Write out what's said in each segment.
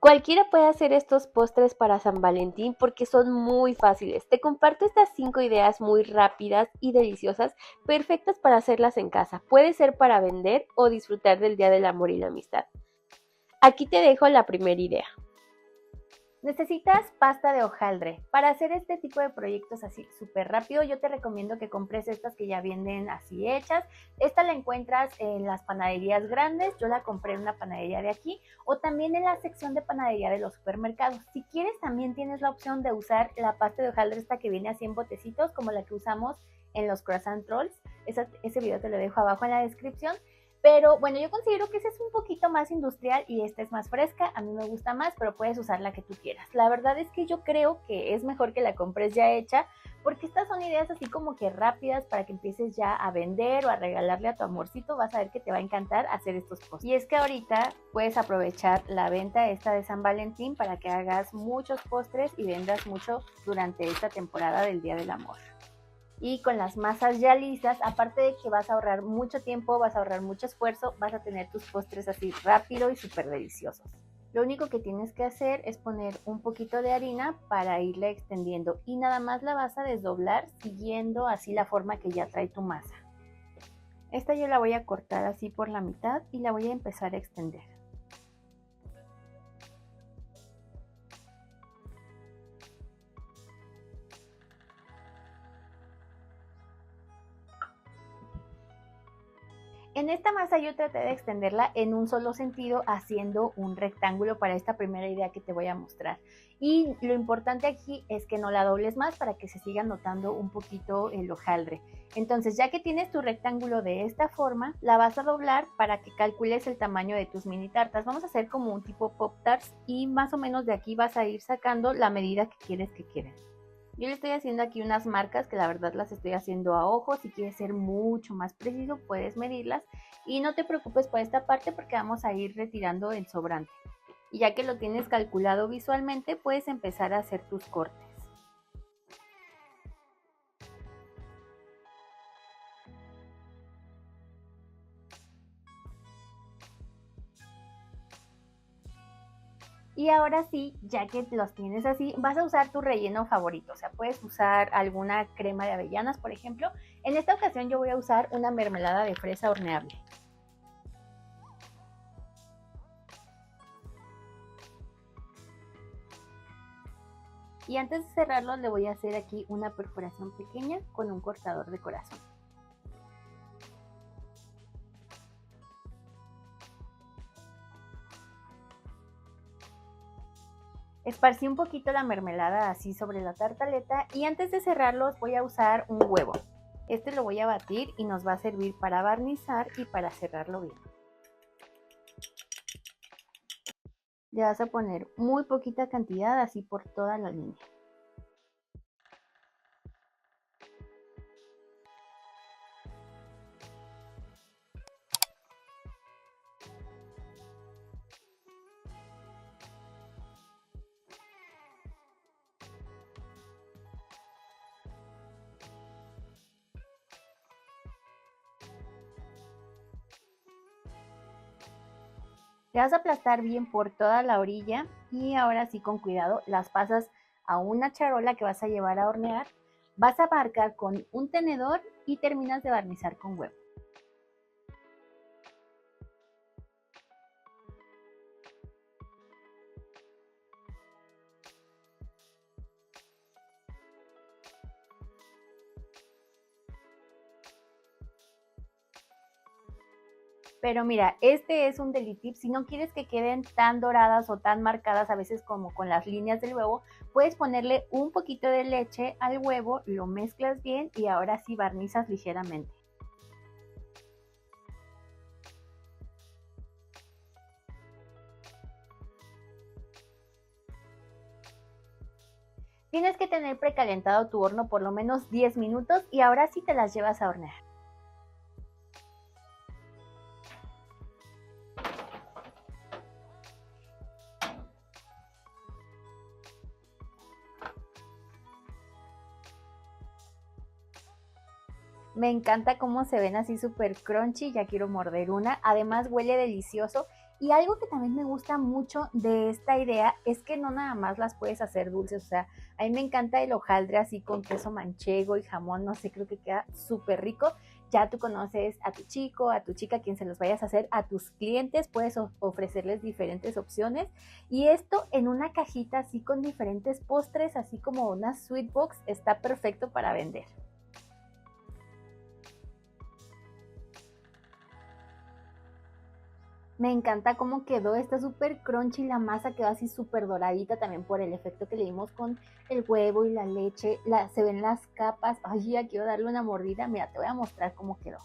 Cualquiera puede hacer estos postres para San Valentín porque son muy fáciles. Te comparto estas 5 ideas muy rápidas y deliciosas, perfectas para hacerlas en casa. Puede ser para vender o disfrutar del Día del Amor y la Amistad. Aquí te dejo la primera idea. Necesitas pasta de hojaldre. Para hacer este tipo de proyectos así súper rápido, yo te recomiendo que compres estas que ya vienen así hechas. Esta la encuentras en las panaderías grandes, yo la compré en una panadería de aquí, o también en la sección de panadería de los supermercados. Si quieres, también tienes la opción de usar la pasta de hojaldre esta que viene así en botecitos, como la que usamos en los croissant rolls. Ese video te lo dejo abajo en la descripción. Pero bueno, yo considero que esa es un poquito más industrial y esta es más fresca. A mí me gusta más, pero puedes usar la que tú quieras. La verdad es que yo creo que es mejor que la compres ya hecha, porque estas son ideas así como que rápidas para que empieces ya a vender o a regalarle a tu amorcito. Vas a ver que te va a encantar hacer estos postres. Y es que ahorita puedes aprovechar la venta esta de San Valentín para que hagas muchos postres y vendas mucho durante esta temporada del Día del Amor. Y con las masas ya listas, aparte de que vas a ahorrar mucho tiempo, vas a ahorrar mucho esfuerzo, vas a tener tus postres así rápido y súper deliciosos. Lo único que tienes que hacer es poner un poquito de harina para irla extendiendo y nada más la vas a desdoblar siguiendo así la forma que ya trae tu masa. Esta yo la voy a cortar así por la mitad y la voy a empezar a extender. En esta masa yo traté de extenderla en un solo sentido haciendo un rectángulo para esta primera idea que te voy a mostrar. Y lo importante aquí es que no la dobles más para que se siga notando un poquito el hojaldre. Entonces ya que tienes tu rectángulo de esta forma, la vas a doblar para que calcules el tamaño de tus mini tartas. Vamos a hacer como un tipo pop tarts y más o menos de aquí vas a ir sacando la medida que quieres que queden. Yo le estoy haciendo aquí unas marcas que la verdad las estoy haciendo a ojo. Si quieres ser mucho más preciso, puedes medirlas. Y no te preocupes por esta parte porque vamos a ir retirando el sobrante. Y ya que lo tienes calculado visualmente, puedes empezar a hacer tus cortes. Y ahora sí, ya que los tienes así, vas a usar tu relleno favorito. O sea, puedes usar alguna crema de avellanas, por ejemplo. En esta ocasión yo voy a usar una mermelada de fresa horneable. Y antes de cerrarlo le voy a hacer aquí una perforación pequeña con un cortador de corazón. Esparcí un poquito la mermelada así sobre la tartaleta y antes de cerrarlos voy a usar un huevo. Este lo voy a batir y nos va a servir para barnizar y para cerrarlo bien. Le vas a poner muy poquita cantidad así por toda la línea. Le vas a aplastar bien por toda la orilla y ahora sí con cuidado las pasas a una charola que vas a llevar a hornear. Vas a marcar con un tenedor y terminas de barnizar con huevo. Pero mira, este es un deli tip. Si no quieres que queden tan doradas o tan marcadas a veces como con las líneas del huevo, puedes ponerle un poquito de leche al huevo, lo mezclas bien y ahora sí barnizas ligeramente. Tienes que tener precalentado tu horno por lo menos 10 minutos y ahora sí te las llevas a hornear. Me encanta cómo se ven así súper crunchy, ya quiero morder una. Además huele delicioso Y algo que también me gusta mucho de esta idea es que no nada más las puedes hacer dulces, o sea, a mí me encanta el hojaldre así con queso manchego y jamón, no sé, creo que queda súper rico. Ya tú conoces a tu chico, a tu chica, quien se los vayas a hacer, a tus clientes, puedes ofrecerles diferentes opciones. Y esto en una cajita así con diferentes postres, así como una sweet box, está perfecto para vender. Me encanta cómo quedó, está súper crunchy, la masa quedó así súper doradita también por el efecto que le dimos con el huevo y la leche, se ven las capas. Ay, ya quiero darle una mordida, mira, te voy a mostrar cómo quedó.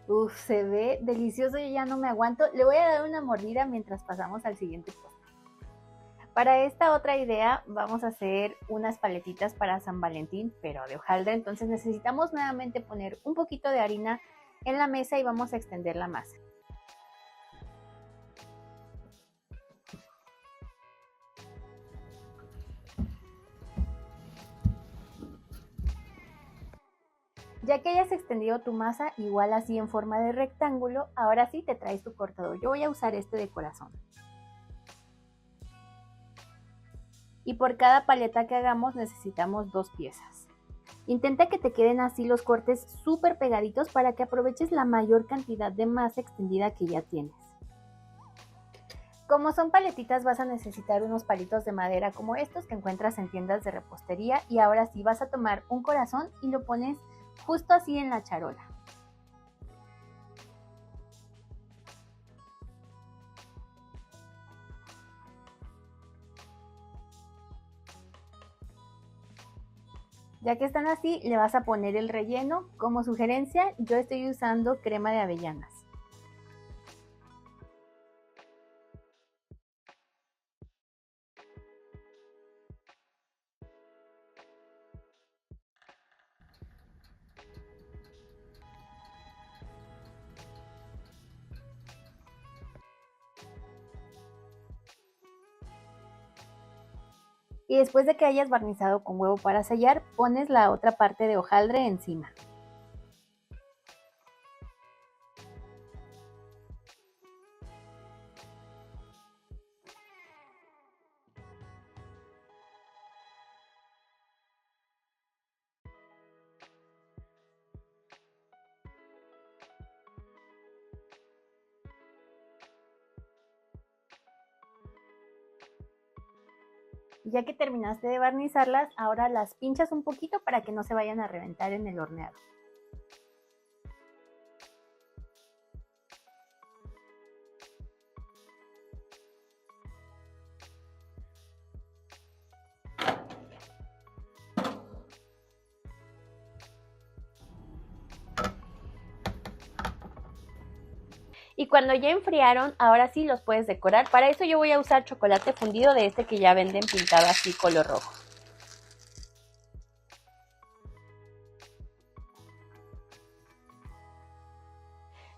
Uf, se ve delicioso, yo ya no me aguanto. Le voy a dar una mordida mientras pasamos al siguiente postre. Para esta otra idea vamos a hacer unas paletitas para San Valentín, pero de hojaldre. Entonces necesitamos nuevamente poner un poquito de harina en la mesa y vamos a extender la masa. Ya que hayas extendido tu masa, igual así en forma de rectángulo, ahora sí te traes tu cortador. Yo voy a usar este de corazón. Y por cada paleta que hagamos necesitamos 2 piezas. Intenta que te queden así los cortes súper pegaditos para que aproveches la mayor cantidad de masa extendida que ya tienes. Como son paletitas vas a necesitar unos palitos de madera como estos que encuentras en tiendas de repostería y ahora sí vas a tomar un corazón y lo pones justo así en la charola. Ya que están así, le vas a poner el relleno. Como sugerencia, yo estoy usando crema de avellanas. Y después de que hayas barnizado con huevo para sellar, pones la otra parte de hojaldre encima. Ya que terminaste de barnizarlas, ahora las pinchas un poquito para que no se vayan a reventar en el horneado. Y cuando ya enfriaron, ahora sí los puedes decorar. Para eso yo voy a usar chocolate fundido de este que ya venden pintado así color rojo.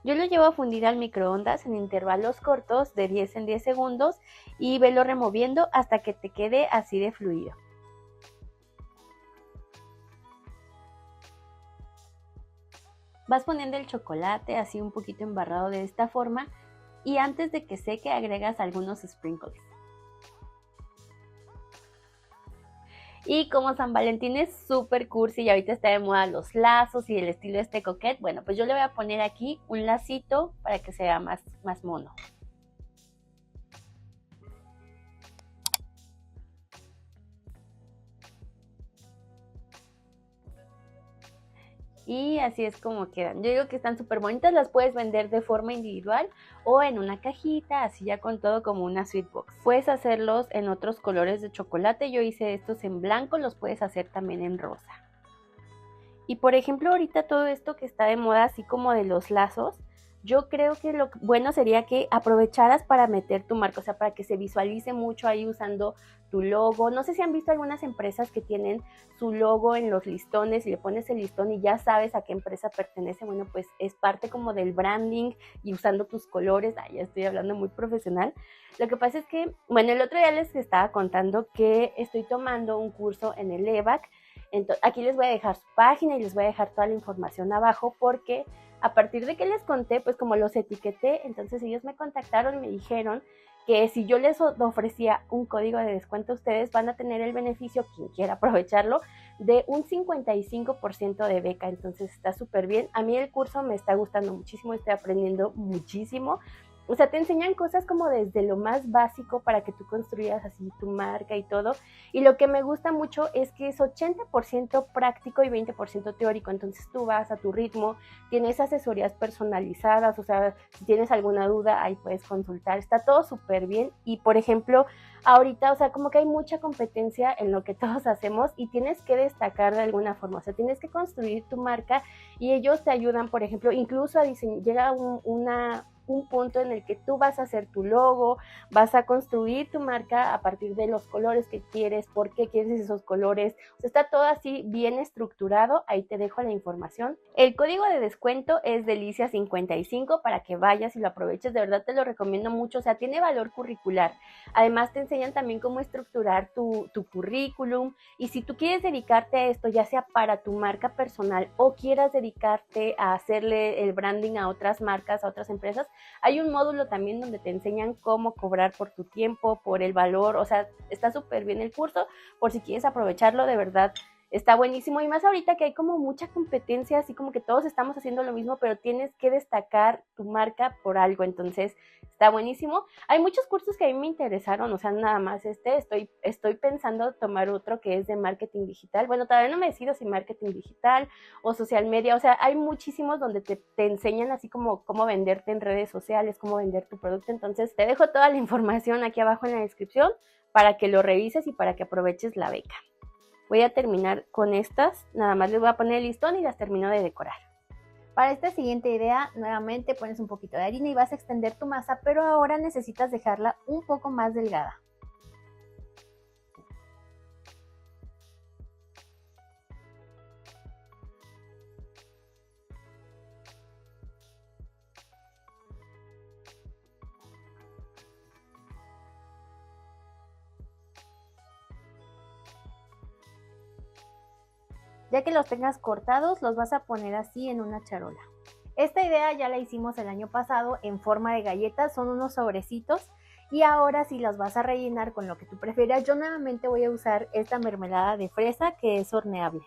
Yo lo llevo a fundir al microondas en intervalos cortos de 10 en 10 segundos y velo removiendo hasta que te quede así de fluido. Vas poniendo el chocolate así un poquito embarrado de esta forma y antes de que seque agregas algunos sprinkles. Y como San Valentín es súper cursi y ahorita está de moda los lazos y el estilo este coquette, bueno, pues yo le voy a poner aquí un lacito para que sea más mono. Y así es como quedan. Yo digo que están súper bonitas, las puedes vender de forma individual o en una cajita, así ya con todo como una sweet box. Puedes hacerlos en otros colores de chocolate, yo hice estos en blanco, los puedes hacer también en rosa. Y por ejemplo ahorita todo esto que está de moda así como de los lazos, yo creo que lo bueno sería que aprovecharas para meter tu marca, o sea, para que se visualice mucho ahí usando tu logo. No sé si han visto algunas empresas que tienen su logo en los listones y le pones el listón y ya sabes a qué empresa pertenece. Bueno, pues es parte como del branding y usando tus colores. Ay, ya estoy hablando muy profesional. Lo que pasa es que, bueno, el otro día les estaba contando que estoy tomando un curso en el EVAC. Entonces, aquí les voy a dejar su página y les voy a dejar toda la información abajo porque a partir de que les conté, pues como los etiqueté, entonces ellos me contactaron y me dijeron que si yo les ofrecía un código de descuento, ustedes van a tener el beneficio, quien quiera aprovecharlo, de un 55% de beca. Entonces está súper bien. A mí el curso me está gustando muchísimo, estoy aprendiendo muchísimo. O sea, te enseñan cosas como desde lo más básico para que tú construyas así tu marca y todo. Y lo que me gusta mucho es que es 80% práctico y 20% teórico. Entonces tú vas a tu ritmo, tienes asesorías personalizadas, o sea, si tienes alguna duda, ahí puedes consultar. Está todo súper bien. Y por ejemplo, ahorita, o sea, como que hay mucha competencia en lo que todos hacemos y tienes que destacar de alguna forma. O sea, tienes que construir tu marca y ellos te ayudan, por ejemplo, incluso a diseñar, llega un punto en el que tú vas a hacer tu logo, vas a construir tu marca a partir de los colores que quieres, por qué quieres esos colores. O sea, está todo así bien estructurado. Ahí te dejo la información. El código de descuento es Delicia55 para que vayas y lo aproveches. De verdad te lo recomiendo mucho. O sea, tiene valor curricular. Además te enseñan también cómo estructurar tu currículum. Y si tú quieres dedicarte a esto, ya sea para tu marca personal o quieras dedicarte a hacerle el branding a otras marcas, a otras empresas, hay un módulo también donde te enseñan cómo cobrar por tu tiempo, por el valor. O sea, está súper bien el curso, por si quieres aprovecharlo, de verdad. Está buenísimo y más ahorita que hay como mucha competencia, así como que todos estamos haciendo lo mismo, pero tienes que destacar tu marca por algo, entonces está buenísimo. Hay muchos cursos que a mí me interesaron, o sea, nada más estoy pensando tomar otro que es de marketing digital. Bueno, todavía no me decido si marketing digital o social media, o sea, hay muchísimos donde te enseñan así como cómo venderte en redes sociales, cómo vender tu producto, entonces te dejo toda la información aquí abajo en la descripción para que lo revises y para que aproveches la beca. Voy a terminar con estas, nada más les voy a poner el listón y las termino de decorar. Para esta siguiente idea, nuevamente pones un poquito de harina y vas a extender tu masa, pero ahora necesitas dejarla un poco más delgada. Ya que los tengas cortados, los vas a poner así en una charola. Esta idea ya la hicimos el año pasado en forma de galletas, son unos sobrecitos. Y ahora si las vas a rellenar con lo que tú prefieras, yo nuevamente voy a usar esta mermelada de fresa que es horneable.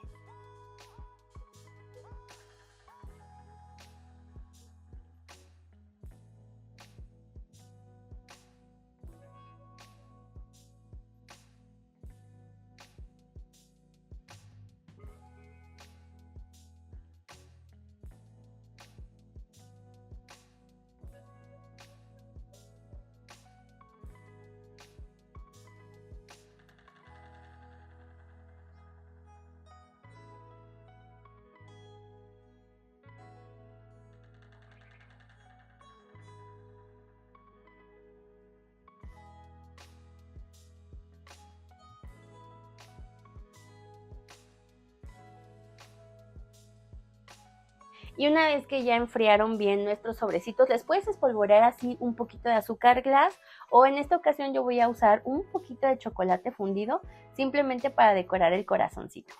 Y una vez que ya enfriaron bien nuestros sobrecitos, les puedes espolvorear así un poquito de azúcar glass o en esta ocasión yo voy a usar un poquito de chocolate fundido simplemente para decorar el corazoncito.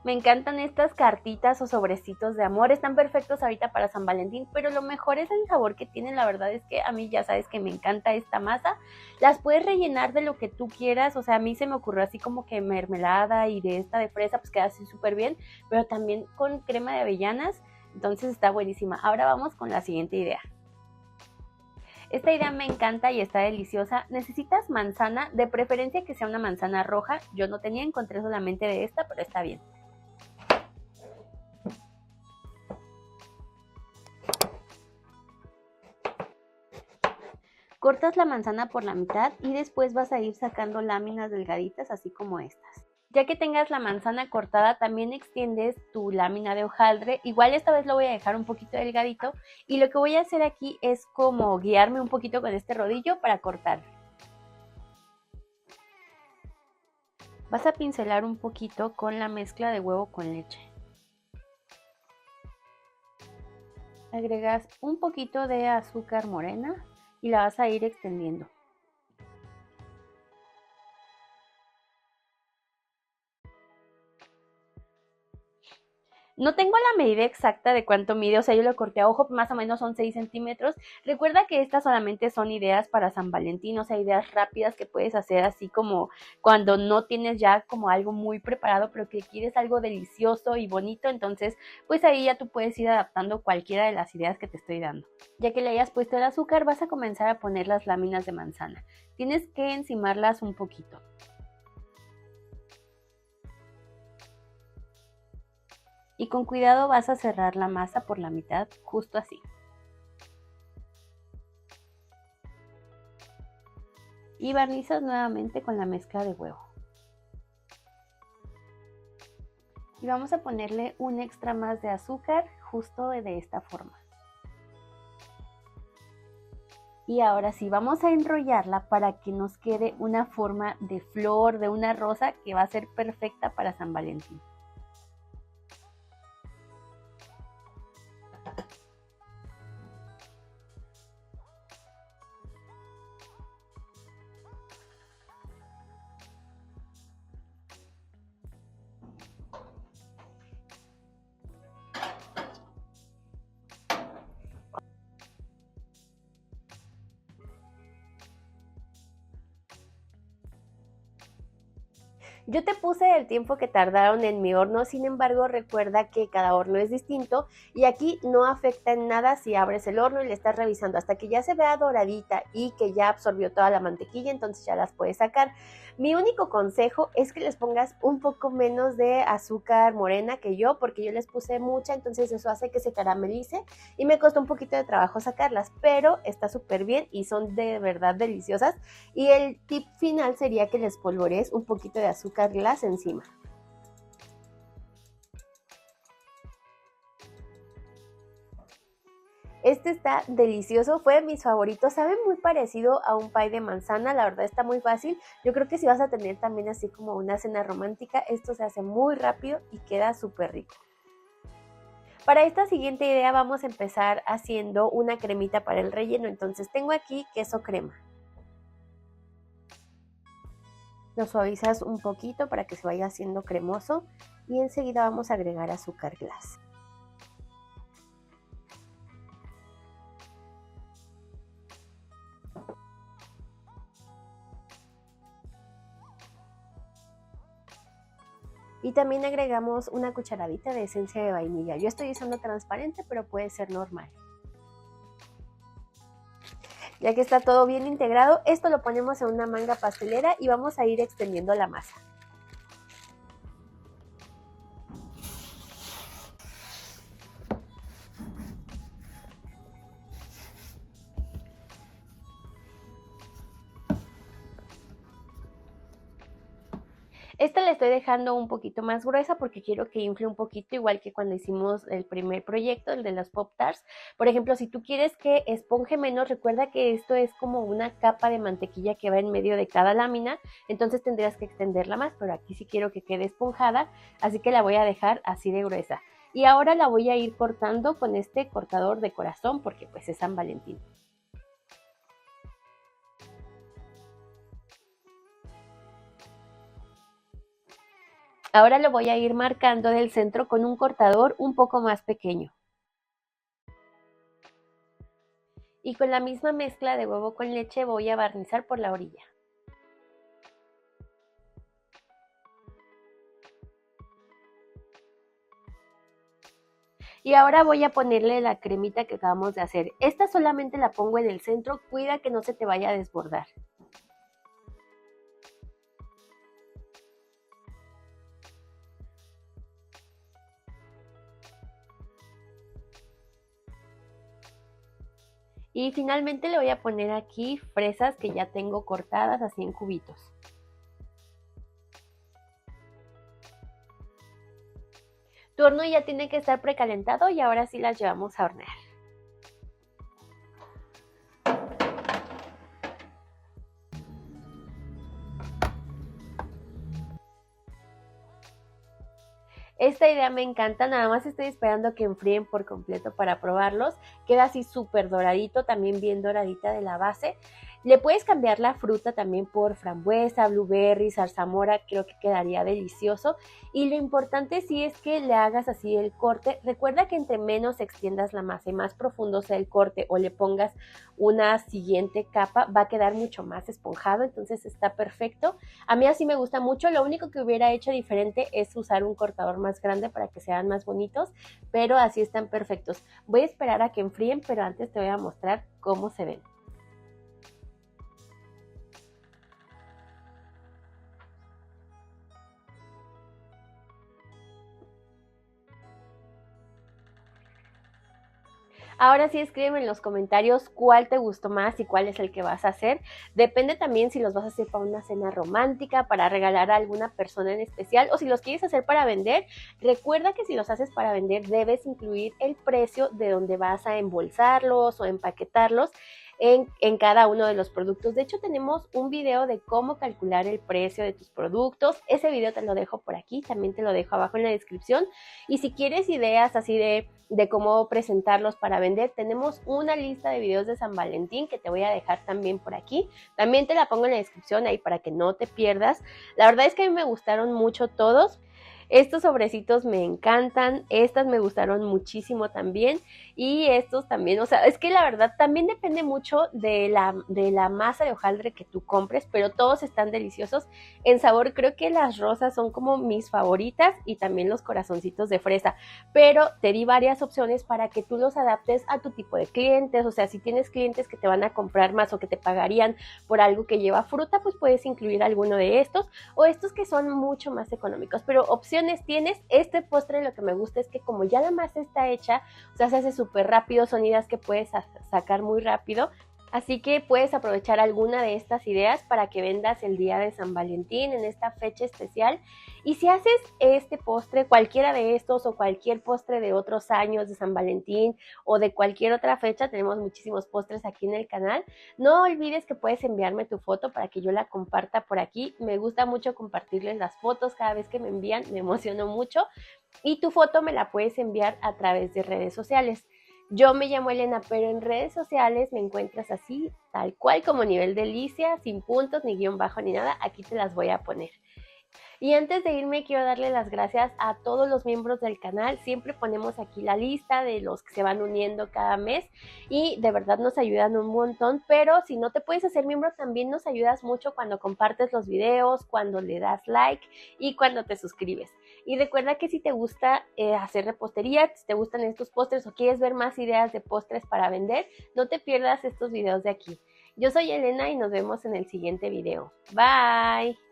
Me encantan estas cartitas o sobrecitos de amor, están perfectos ahorita para San Valentín, pero lo mejor es el sabor que tienen, la verdad es que a mí ya sabes que me encanta esta masa. Las puedes rellenar de lo que tú quieras, o sea, a mí se me ocurrió así como que mermelada y de esta de fresa, pues queda así súper bien, pero también con crema de avellanas, entonces está buenísima. Ahora vamos con la siguiente idea. Esta idea me encanta y está deliciosa. Necesitas manzana, de preferencia que sea una manzana roja. Yo no tenía, encontré solamente de esta, pero está bien. Cortas la manzana por la mitad y después vas a ir sacando láminas delgaditas así como estas. Ya que tengas la manzana cortada, también extiendes tu lámina de hojaldre. Igual esta vez lo voy a dejar un poquito delgadito y lo que voy a hacer aquí es como guiarme un poquito con este rodillo para cortar. Vas a pincelar un poquito con la mezcla de huevo con leche. Agregas un poquito de azúcar morena y la vas a ir extendiendo. No tengo la medida exacta de cuánto mide, o sea, yo lo corté a ojo, más o menos son 6 centímetros. Recuerda que estas solamente son ideas para San Valentín, o sea, ideas rápidas que puedes hacer así como cuando no tienes ya como algo muy preparado, pero que quieres algo delicioso y bonito, entonces pues ahí ya tú puedes ir adaptando cualquiera de las ideas que te estoy dando. Ya que le hayas puesto el azúcar, vas a comenzar a poner las láminas de manzana. Tienes que encimarlas un poquito. Y con cuidado vas a cerrar la masa por la mitad, justo así. Y barnizas nuevamente con la mezcla de huevo. Y vamos a ponerle un extra más de azúcar justo de esta forma. Y ahora sí, vamos a enrollarla para que nos quede una forma de flor, de una rosa que va a ser perfecta para San Valentín. Yo te puse el tiempo que tardaron en mi horno, sin embargo recuerda que cada horno es distinto y aquí no afecta en nada si abres el horno y le estás revisando hasta que ya se vea doradita y que ya absorbió toda la mantequilla, entonces ya las puedes sacar. Mi único consejo es que les pongas un poco menos de azúcar morena que yo, porque yo les puse mucha, entonces eso hace que se caramelice y me costó un poquito de trabajo sacarlas, pero está súper bien y son de verdad deliciosas. Y el tip final sería que les polvorees un poquito de azúcar glass encima. Este está delicioso, fue de mis favoritos, sabe muy parecido a un pie de manzana, la verdad está muy fácil. Yo creo que si vas a tener también así como una cena romántica, esto se hace muy rápido y queda súper rico. Para esta siguiente idea vamos a empezar haciendo una cremita para el relleno, entonces tengo aquí queso crema. Lo suavizas un poquito para que se vaya haciendo cremoso y enseguida vamos a agregar azúcar glass. Y también agregamos una cucharadita de esencia de vainilla. Yo estoy usando transparente, pero puede ser normal. Ya que está todo bien integrado, esto lo ponemos en una manga pastelera y vamos a ir extendiendo la masa. Esta la estoy dejando un poquito más gruesa porque quiero que infle un poquito, igual que cuando hicimos el primer proyecto, el de las Pop Tarts. Por ejemplo, si tú quieres que esponje menos, recuerda que esto es como una capa de mantequilla que va en medio de cada lámina, entonces tendrías que extenderla más, pero aquí sí quiero que quede esponjada, así que la voy a dejar así de gruesa. Y ahora la voy a ir cortando con este cortador de corazón porque pues es San Valentín. Ahora lo voy a ir marcando del centro con un cortador un poco más pequeño. Y con la misma mezcla de huevo con leche voy a barnizar por la orilla. Y ahora voy a ponerle la cremita que acabamos de hacer. Esta solamente la pongo en el centro, cuida que no se te vaya a desbordar. Y finalmente le voy a poner aquí fresas que ya tengo cortadas así en cubitos. Tu horno ya tiene que estar precalentado y ahora sí las llevamos a hornear. Esta idea me encanta, nada más estoy esperando que enfríen por completo para probarlos. Queda así súper doradito, también bien doradita de la base. Le puedes cambiar la fruta también por frambuesa, blueberry, zarzamora, creo que quedaría delicioso. Y lo importante sí es que le hagas así el corte. Recuerda que entre menos extiendas la masa y más profundo sea el corte o le pongas una siguiente capa, va a quedar mucho más esponjado, entonces está perfecto. A mí así me gusta mucho, lo único que hubiera hecho diferente es usar un cortador más grande para que sean más bonitos, pero así están perfectos. Voy a esperar a que enfríen, pero antes te voy a mostrar cómo se ven. Ahora sí escríbeme en los comentarios cuál te gustó más y cuál es el que vas a hacer. Depende también si los vas a hacer para una cena romántica, para regalar a alguna persona en especial o si los quieres hacer para vender. Recuerda que si los haces para vender debes incluir el precio de donde vas a embolsarlos o empaquetarlos en cada uno de los productos. De hecho, tenemos un video de cómo calcular el precio de tus productos. Ese video te lo dejo por aquí, también te lo dejo abajo en la descripción. Y si quieres ideas así de cómo presentarlos para vender, tenemos una lista de videos de San Valentín que te voy a dejar también por aquí. También te la pongo en la descripción ahí para que no te pierdas. La verdad es que a mí me gustaron mucho todos. Estos sobrecitos me encantan, estas me gustaron muchísimo también y estos también, o sea, es que la verdad también depende mucho de la masa de hojaldre que tú compres, pero todos están deliciosos. En sabor creo que las rosas son como mis favoritas y también los corazoncitos de fresa, pero te di varias opciones para que tú los adaptes a tu tipo de clientes, o sea, si tienes clientes que te van a comprar más o que te pagarían por algo que lleva fruta, pues puedes incluir alguno de estos o estos que son mucho más económicos, pero opciones tienes. Este postre lo que me gusta es que como ya la masa está hecha, o sea, se hace súper rápido, son ideas que puedes sacar muy rápido. Así que puedes aprovechar alguna de estas ideas para que vendas el día de San Valentín en esta fecha especial. Y si haces este postre, cualquiera de estos o cualquier postre de otros años de San Valentín o de cualquier otra fecha, tenemos muchísimos postres aquí en el canal. No olvides que puedes enviarme tu foto para que yo la comparta por aquí. Me gusta mucho compartirles las fotos cada vez que me envían, me emociono mucho. Y tu foto me la puedes enviar a través de redes sociales. Yo me llamo Elena, pero en redes sociales me encuentras así, tal cual como Nivel Delicia, sin puntos, ni guión bajo, ni nada. Aquí te las voy a poner. Y antes de irme quiero darle las gracias a todos los miembros del canal. Siempre ponemos aquí la lista de los que se van uniendo cada mes y de verdad nos ayudan un montón, pero si no te puedes hacer miembro también nos ayudas mucho cuando compartes los videos, cuando le das like y cuando te suscribes. Y recuerda que si te gusta hacer repostería, si te gustan estos postres o quieres ver más ideas de postres para vender, no te pierdas estos videos de aquí. Yo soy Elena y nos vemos en el siguiente video. Bye.